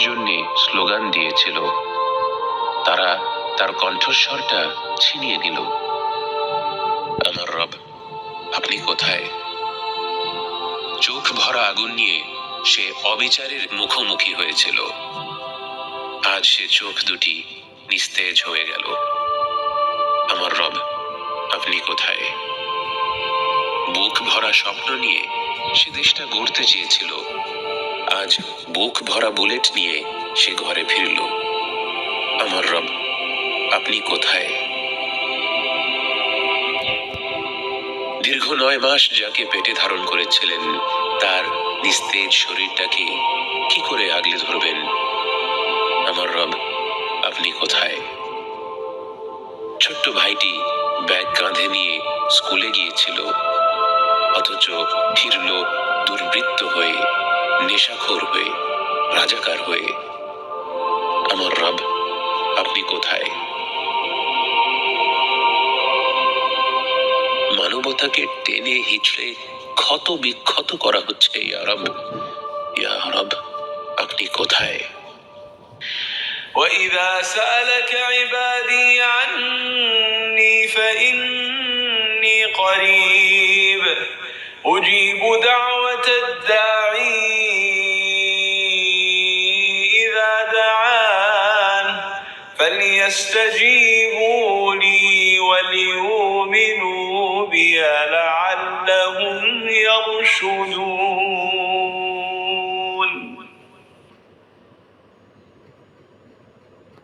জন্য স্লোগান দিয়েছিল, তারা তার কণ্ঠস্বরটা ছিনিয়ে নিল। আমার রব, আপনি কোথায়? চোখ ভরা আগুন নিয়ে সে অবিচারের মুখোমুখি হয়েছিল। আজ সে চোখ দুটি নিস্তেজ হয়ে গেল। আমার রব, আপনি কোথায়? বুক ভরা স্বপ্ন নিয়ে সে দেশটা গড়তে চেয়েছিল। আজ বুক ভরা বুলেট নিয়ে সে ঘরে ফিরল। আমার রব, আপনি কোথায়? দীর্ঘ 9 মাস যাকে পেটে ধারণ করেছিলেন, তার নিস্তেজ শরীরটাকে কি করে আগলে ধরবেন? আমার রব, আপনি কোথায়? ছোট্ট ভাইটি ব্যাগ কাঁধে নিয়ে স্কুলে গিয়েছিল, অথচ ফিরল দুর্বৃত্ত হয়ে, নেশাখোর হয়ে, রাজাকার হয়ে। আমার রব, আপনি কোথায়? মানবতাকে টেনে হিচড়ে ক্ষত বিক্ষত করা হচ্ছে। ইয়া রব, ইয়া রব, আপনি কোথায়? وَإِذَا سَأَلَكَ عِبَادِي عَنِّي فَإِنِّي قَرِيبٌ أُجِيبُ دَعْوَةَ الدَّاعِي إِذَا دَعَانِ فَلْيَسْتَجِيبُوا لِي وَلْيُؤْمِنُوا بِي لَعَلَّهُمْ يَرْشُدُونَ